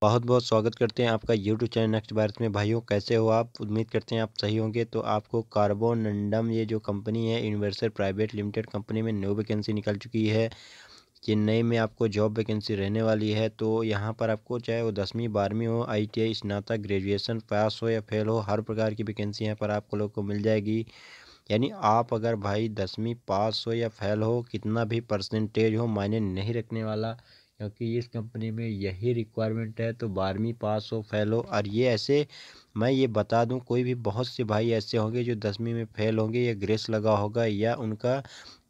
बहुत बहुत स्वागत करते हैं आपका यूट्यूब चैनल नेक्स्ट भारत में। भाइयों, कैसे हो आप? उम्मीद करते हैं आप सही होंगे। तो आपको कार्बोनंडम ये जो कंपनी है यूनिवर्सल प्राइवेट लिमिटेड कंपनी में न्यू वैकेंसी निकल चुकी है। चेन्नई में आपको जॉब वैकेंसी रहने वाली है। तो यहाँ पर आपको चाहे वो 10वीं 12वीं हो, ITI स्नातक ग्रेजुएशन पास हो या फेल हो, हर प्रकार की वैकेंसी यहाँ पर आपको लोग को मिल जाएगी। यानी आप अगर भाई 10वीं पास हो या फेल हो, कितना भी परसेंटेज हो, मायने नहीं रखने वाला, क्योंकि इस कंपनी में यही रिक्वायरमेंट है। तो 12वीं पास हो फेल हो, और ये ऐसे मैं ये बता दूं, कोई भी बहुत से भाई ऐसे होंगे जो 10वीं में फेल होंगे या ग्रेस लगा होगा या उनका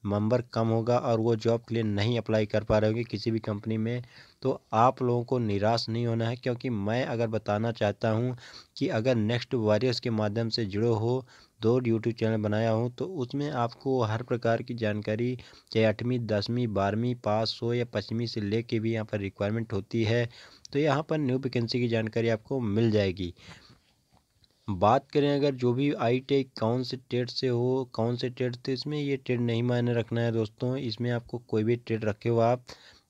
नंबर कम होगा और वो जॉब के लिए नहीं अप्लाई कर पा रहे होंगे किसी भी कंपनी में। तो आप लोगों को निराश नहीं होना है, क्योंकि मैं अगर बताना चाहता हूँ कि अगर नेक्स्ट वॉरियर्स के माध्यम से जुड़े हो, 2 यूट्यूब चैनल बनाया हूँ, तो उसमें आपको हर प्रकार की जानकारी, चाहे 8वीं 10वीं 12वीं पास हो या 5वीं से लेके भी यहाँ पर रिक्वायरमेंट होती है। तो यहाँ पर न्यू वैकेंसी की जानकारी आपको मिल जाएगी। बात करें अगर जो भी ITI कौन से ट्रेड से हो, कौन से ट्रेड, तो इसमें ये ट्रेड नहीं मायने रखना है दोस्तों। इसमें आपको कोई भी ट्रेड रखे हो आप,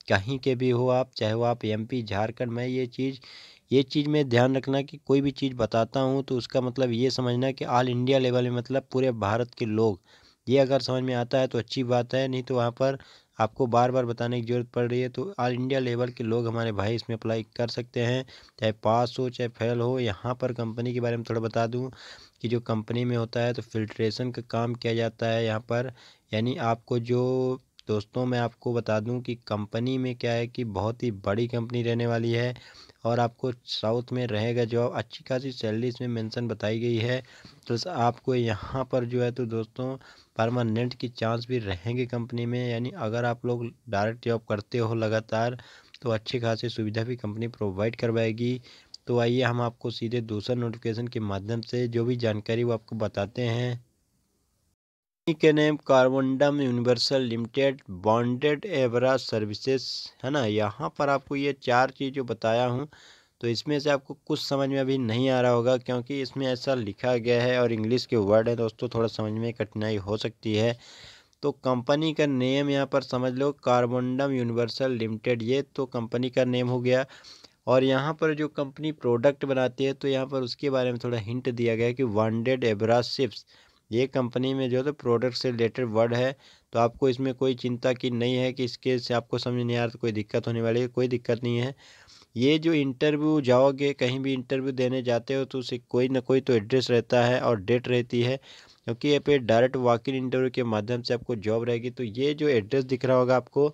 कहीं के भी हो आप, चाहे वो आप MP झारखंड में, ये चीज़ में ध्यान रखना कि कोई भी चीज़ बताता हूँ तो उसका मतलब ये समझना कि ऑल इंडिया लेवल में, मतलब पूरे भारत के लोग, ये अगर समझ में आता है तो अच्छी बात है, नहीं तो वहाँ पर आपको बार बार बताने की ज़रूरत पड़ रही है। तो ऑल इंडिया लेवल के लोग हमारे भाई इसमें अप्लाई कर सकते हैं, चाहे पास हो चाहे फेल हो। यहाँ पर कंपनी के बारे में थोड़ा बता दूँ कि जो कंपनी में होता है तो फिल्ट्रेशन का काम किया जाता है यहाँ पर। यानी आपको जो दोस्तों, मैं आपको बता दूं कि कंपनी में क्या है कि बहुत ही बड़ी कंपनी रहने वाली है, और आपको साउथ में रहेगा जॉब, अच्छी खासी सैलरी इसमें मेंशन बताई गई है। तो आपको यहाँ पर जो है तो दोस्तों परमानेंट की चांस भी रहेंगे कंपनी में। यानी अगर आप लोग डायरेक्ट जॉब करते हो लगातार, तो अच्छी खासी सुविधा भी कंपनी प्रोवाइड करवाएगी। तो आइए हम आपको सीधे दूसरा नोटिफिकेशन के माध्यम से जो भी जानकारी वो आपको बताते हैं। कंपनी के name कार्बोनडम universal limited bonded एवरा services है ना। यहाँ पर आपको ये 4 चीज़ जो बताया हूँ, तो इसमें से आपको कुछ समझ में अभी नहीं आ रहा होगा, क्योंकि इसमें ऐसा लिखा गया है और इंग्लिश के वर्ड है दोस्तों, थोड़ा समझ में कठिनाई हो सकती है। तो कंपनी का नेम यहाँ पर समझ लो, कार्बोनडम यूनिवर्सल लिमिटेड, ये तो कंपनी का नेम हो गया। और यहाँ पर जो कंपनी प्रोडक्ट बनाती है, तो यहाँ पर उसके बारे में थोड़ा हिंट दिया गया है कि बॉन्डेड एब्रासिव्स, ये कंपनी में जो है तो प्रोडक्ट से रिलेटेड वर्ड है। तो आपको इसमें कोई चिंता की नहीं है कि इसके से आपको समझ नहीं आ रहा तो कोई दिक्कत होने वाली है, कोई दिक्कत नहीं है। ये जो इंटरव्यू जाओगे, कहीं भी इंटरव्यू देने जाते हो, तो उसे कोई ना कोई तो एड्रेस रहता है और डेट रहती है, क्योंकि ये पे डायरेक्ट वॉक इन इंटरव्यू के माध्यम से आपको जॉब रहेगी। तो ये जो एड्रेस दिख रहा होगा आपको,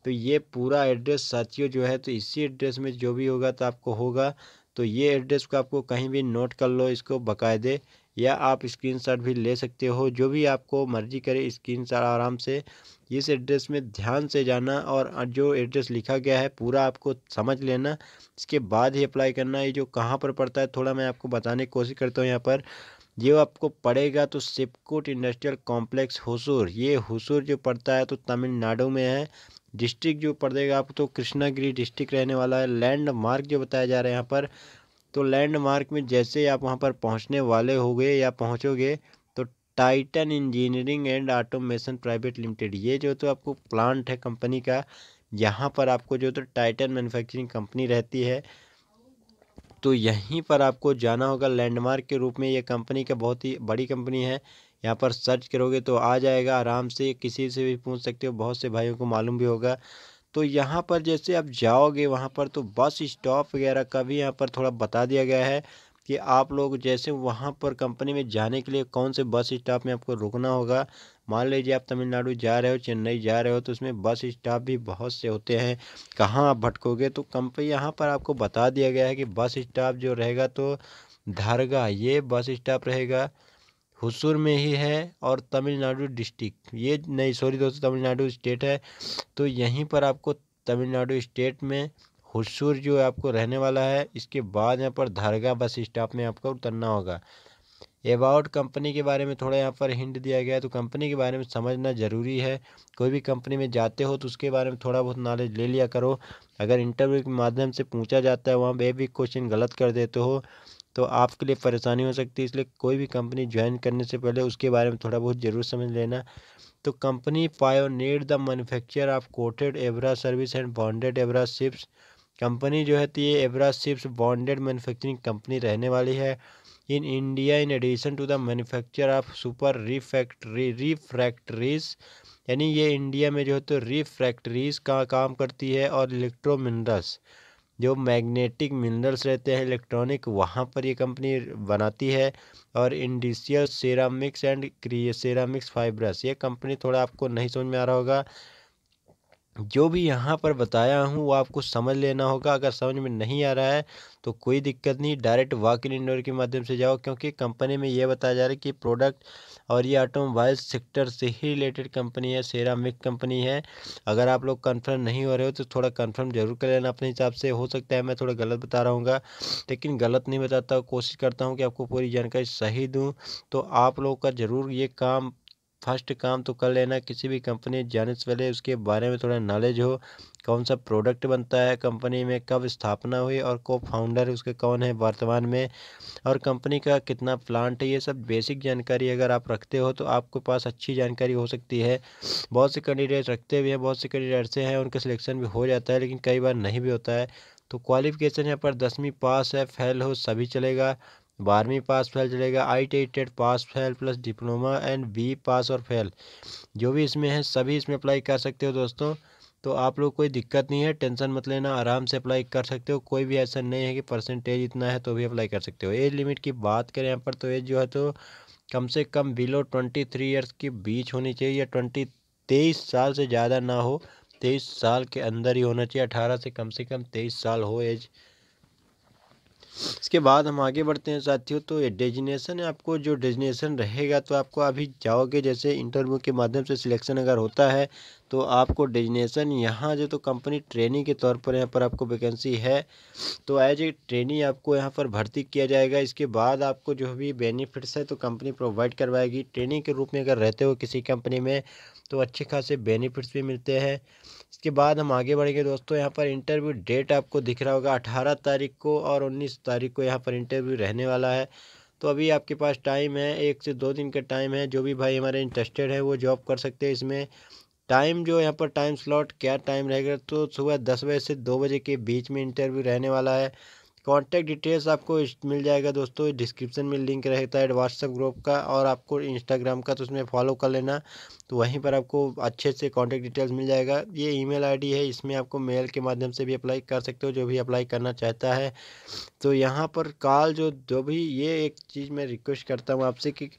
तो ये पूरा एड्रेस साथियों जो है तो इसी एड्रेस में जो भी होगा तो आपको होगा। तो ये एड्रेस को आपको कहीं भी नोट कर लो इसको बाकायदे, या आप स्क्रीनशॉट भी ले सकते हो, जो भी आपको मर्जी करे स्क्रीनशॉट आराम से। इस एड्रेस में ध्यान से जाना और जो एड्रेस लिखा गया है पूरा आपको समझ लेना, इसके बाद ही अप्लाई करना। ये जो कहाँ पर पड़ता है थोड़ा मैं आपको बताने की कोशिश करता हूँ। यहाँ पर ये आपको पड़ेगा तो सिपकोट इंडस्ट्रियल कॉम्प्लेक्स हुसूर, ये हुसूर जो पड़ता है तो तमिलनाडु में है। डिस्ट्रिक्ट जो पड़ेगा आपको तो कृष्णागिरी डिस्ट्रिक्ट रहने वाला है। लैंडमार्क जो बताया जा रहा है यहाँ पर, तो लैंडमार्क में जैसे आप वहाँ पर पहुँचने वाले होगे या पहुँचोगे, तो Titan engineering and automation private limited, ये जो तो आपको प्लांट है कंपनी का, यहाँ पर आपको जो तो टाइटन मैन्युफैक्चरिंग कंपनी रहती है। तो यहीं पर आपको जाना होगा लैंडमार्क के रूप में। ये कंपनी का बहुत ही बड़ी कंपनी है। यहाँ पर सर्च करोगे तो आ जाएगा, आराम से किसी से भी पूछ सकते हो, बहुत से भाइयों को मालूम भी होगा। तो यहाँ पर जैसे आप जाओगे वहाँ पर, तो बस स्टॉप वगैरह का भी यहाँ पर थोड़ा बता दिया गया है कि आप लोग जैसे वहाँ पर कंपनी में जाने के लिए कौन से बस स्टॉप में आपको रुकना होगा। मान लीजिए आप तमिलनाडु जा रहे हो, चेन्नई जा रहे हो, तो उसमें बस स्टॉप भी बहुत से होते हैं, कहाँ आप भटकोगे। तो कंपनी यहाँ पर आपको बता दिया गया है कि बस स्टॉप जो रहेगा तो धारगा, ये बस स्टॉप रहेगा, हुसूर में ही है। और तमिलनाडु डिस्ट्रिक्ट, ये नहीं सॉरी दोस्तों, तमिलनाडु स्टेट है। तो यहीं पर आपको तमिलनाडु स्टेट में हुसूर जो आपको रहने वाला है, इसके बाद यहाँ पर धारगा बस स्टॉप में आपको उतरना होगा। अबाउट कंपनी के बारे में थोड़ा यहाँ पर हिंट दिया गया है, तो कंपनी के बारे में समझना ज़रूरी है। कोई भी कंपनी में जाते हो तो उसके बारे में थोड़ा बहुत नॉलेज ले लिया करो। अगर इंटरव्यू के माध्यम से पूछा जाता है, वहाँ पे भी क्वेश्चन गलत कर देते हो तो आपके लिए परेशानी हो सकती है। इसलिए कोई भी कंपनी ज्वाइन करने से पहले उसके बारे में थोड़ा बहुत ज़रूर समझ लेना। तो company pioneered the manufacture of coated abrasives and bonded abrasives. Company जो है तो ये एब्रासिव्स बॉन्डेड मैन्युफैक्चरिंग कंपनी रहने वाली है in India in addition to the manufacture of super refractories, यानी ये इंडिया में जो है तो रिफ्रैक्टरीज का काम करती है और इलेक्ट्रो मिनरल्स, जो मैग्नेटिक मिनरल्स रहते हैं इलेक्ट्रॉनिक, वहाँ पर ये कंपनी बनाती है, और industrial ceramics and ceramics fibrous, ये कंपनी थोड़ा आपको नहीं समझ में आ रहा होगा, जो भी यहाँ पर बताया हूँ वो आपको समझ लेना होगा। अगर समझ में नहीं आ रहा है तो कोई दिक्कत नहीं, डायरेक्ट वॉक इन इंटरव्यू के माध्यम से जाओ, क्योंकि कंपनी में ये बताया जा रहा है कि प्रोडक्ट और ये ऑटोमोबाइल सेक्टर से ही रिलेटेड कंपनी है, सेरामिक कंपनी है। अगर आप लोग कंफर्म नहीं हो रहे हो तो थोड़ा कंफर्म जरूर कर लेना अपने हिसाब से, हो सकता है मैं थोड़ा गलत बता रहा हूँ, लेकिन गलत नहीं बताता, कोशिश करता हूँ कि आपको पूरी जानकारी सही दूँ। तो आप लोगों का ज़रूर ये काम, फर्स्ट काम तो कर लेना, किसी भी कंपनी जाने से पहले उसके बारे में थोड़ा नॉलेज हो, कौन सा प्रोडक्ट बनता है कंपनी में, कब स्थापना हुई और को फाउंडर उसके कौन है वर्तमान में, और कंपनी का कितना प्लांट है, ये सब बेसिक जानकारी अगर आप रखते हो तो आपके पास अच्छी जानकारी हो सकती है। बहुत से कैंडिडेट रखते भी हैं, बहुत से कैंडिडेट ऐसे हैं उनका सिलेक्शन भी हो जाता है, लेकिन कई बार नहीं भी होता है। तो क्वालिफिकेशन यहाँ पर 10वीं पास है, फेल हो सभी चलेगा, 12वीं पास फेल चलेगा, IIT TET pass fail plus diploma and B pass और फेल, जो भी इसमें है सभी इसमें अप्लाई कर सकते हो दोस्तों। तो आप लोग कोई दिक्कत नहीं है, टेंशन मत लेना, आराम से अप्लाई कर सकते हो, कोई भी ऐसा नहीं है कि परसेंटेज इतना है तो भी अप्लाई कर सकते हो। एज लिमिट की बात करें यहाँ पर तो एज जो है तो कम से कम बिलो 23 ईयर्स के बीच होनी चाहिए, या 23 साल से ज़्यादा ना हो, 23 साल के अंदर ही होना चाहिए, 18 से कम 23 साल हो एज। इसके बाद हम आगे बढ़ते हैं साथियों। तो ये डेजिग्नेशन है, आपको जो डेजिग्नेशन रहेगा तो आपको अभी जाओगे जैसे इंटरव्यू के माध्यम से सिलेक्शन अगर होता है तो आपको डेजिग्नेशन यहाँ जो तो कंपनी ट्रेनिंग के तौर पर यहाँ पर आपको वैकेंसी है, तो एज ए ट्रेनी आपको यहाँ पर भर्ती किया जाएगा। इसके बाद आपको जो भी बेनिफिट्स है तो कंपनी प्रोवाइड करवाएगी। ट्रेनिंग के रूप में अगर रहते हो किसी कंपनी में तो अच्छे खासे बेनिफिट्स भी मिलते हैं। इसके बाद हम आगे बढ़ेंगे दोस्तों। यहाँ पर इंटरव्यू डेट आपको दिख रहा होगा 18 तारीख को और 19 तारीख को यहाँ पर इंटरव्यू रहने वाला है। तो अभी आपके पास टाइम है, 1 से 2 दिन का टाइम है। जो भी भाई हमारे इंटरेस्टेड है वो जॉब कर सकते हैं इसमें। टाइम जो यहाँ पर टाइम स्लॉट क्या टाइम रहेगा तो सुबह 10 बजे से 2 बजे के बीच में इंटरव्यू रहने वाला है। कॉन्टैक्ट डिटेल्स आपको मिल जाएगा दोस्तों, डिस्क्रिप्शन में लिंक रहता है व्हाट्सएप ग्रुप का, और आपको इंस्टाग्राम का तो उसमें फॉलो कर लेना, तो वहीं पर आपको अच्छे से कॉन्टैक्ट डिटेल्स मिल जाएगा। ये ईमेल आईडी है, इसमें आपको मेल के माध्यम से भी अप्लाई कर सकते हो जो भी अप्लाई करना चाहता है। तो यहाँ पर कॉल जो भी, ये एक चीज़ मैं रिक्वेस्ट करता हूँ आपसे कि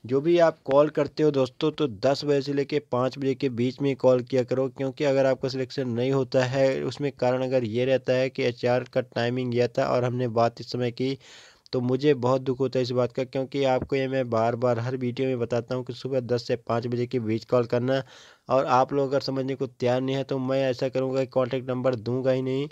जो भी आप कॉल करते हो दोस्तों तो 10 बजे से लेके 5 बजे के बीच में कॉल किया करो, क्योंकि अगर आपका सिलेक्शन नहीं होता है उसमें कारण अगर ये रहता है कि HR का टाइमिंग यह था और हमने बात इस समय की, तो मुझे बहुत दुख होता है इस बात का, क्योंकि आपको ये मैं बार बार हर वीडियो में बताता हूँ कि सुबह 10 से 5 बजे के बीच कॉल करना, और आप लोग अगर समझने को तैयार नहीं है तो मैं ऐसा करूँगा कि कॉन्टैक्ट नंबर दूंगा ही नहीं।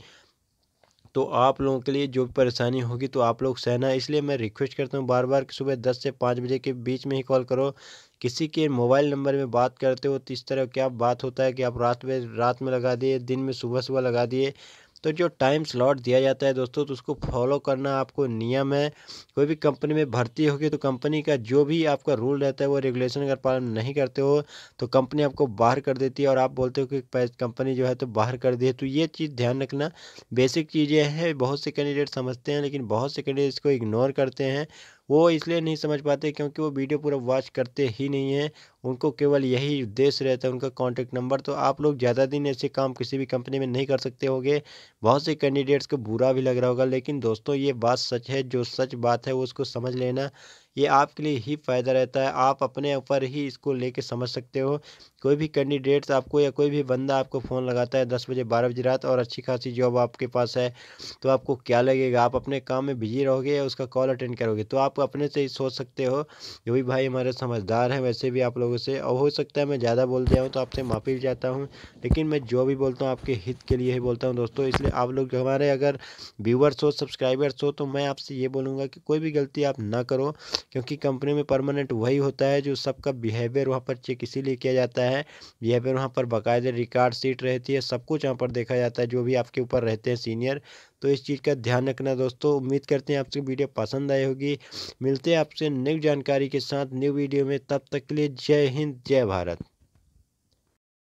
तो आप लोगों के लिए जो परेशानी होगी तो आप लोग सहना, इसलिए मैं रिक्वेस्ट करता हूँ बार बार कि सुबह 10 से 5 बजे के बीच में ही कॉल करो। किसी के मोबाइल नंबर में बात करते हो तो इस तरह क्या बात होता है कि आप रात में लगा दिए, दिन में सुबह सुबह लगा दिए। तो जो टाइम स्लॉट दिया जाता है दोस्तों तो उसको फॉलो करना आपको नियम है। कोई भी कंपनी में भर्ती होगी तो कंपनी का जो भी आपका रूल रहता है वो रेगुलेशन अगर पालन नहीं करते हो तो कंपनी आपको बाहर कर देती है, और आप बोलते हो कि कंपनी जो है तो बाहर कर दी है। तो ये चीज़ ध्यान रखना, बेसिक चीज़ें हैं, बहुत से कैंडिडेट समझते हैं लेकिन बहुत से कैंडिडेट इसको इग्नोर करते हैं। वो इसलिए नहीं समझ पाते क्योंकि वो वीडियो पूरा वॉच करते ही नहीं हैं, उनको केवल यही उद्देश्य रहता है उनका कॉन्टैक्ट नंबर। तो आप लोग ज़्यादा दिन ऐसे काम किसी भी कंपनी में नहीं कर सकते होंगे। बहुत से कैंडिडेट्स को बुरा भी लग रहा होगा, लेकिन दोस्तों ये बात सच है, जो सच बात है वो उसको समझ लेना, ये आपके लिए ही फ़ायदा रहता है। आप अपने ऊपर ही इसको लेके समझ सकते हो। कोई भी कैंडिडेट्स आपको या कोई भी बंदा आपको फ़ोन लगाता है 10 बजे 12 बजे रात और अच्छी खासी जॉब आपके पास है, तो आपको क्या लगेगा? आप अपने काम में बिजी रहोगे या उसका कॉल अटेंड करोगे? तो आप अपने से ही सोच सकते हो। जो भी भाई हमारे समझदार हैं वैसे भी आप लोगों से, और हो सकता है मैं ज़्यादा बोल दिया हूँ तो आपसे माफ़ी भी चाहता हूँ, लेकिन मैं जो भी बोलता हूँ आपके हित के लिए ही बोलता हूँ दोस्तों। इसलिए आप लोग जो हमारे अगर व्यूअर्स हो, सब्सक्राइबर्स हो, तो मैं आपसे ये बोलूँगा कि कोई भी गलती आप ना करो, क्योंकि कंपनी में परमानेंट वही होता है जो सबका बिहेवियर वहाँ पर चेक इसीलिए किया जाता है। बिहेवियर वहाँ पर बाकायदे रिकॉर्ड शीट रहती है, सब कुछ वहाँ पर देखा जाता है जो भी आपके ऊपर रहते हैं सीनियर। तो इस चीज़ का ध्यान रखना दोस्तों। उम्मीद करते हैं आपसे वीडियो पसंद आई होगी। मिलते हैं आपसे न्यू जानकारी के साथ न्यू वीडियो में, तब तक के लिए जय हिंद जय भारत।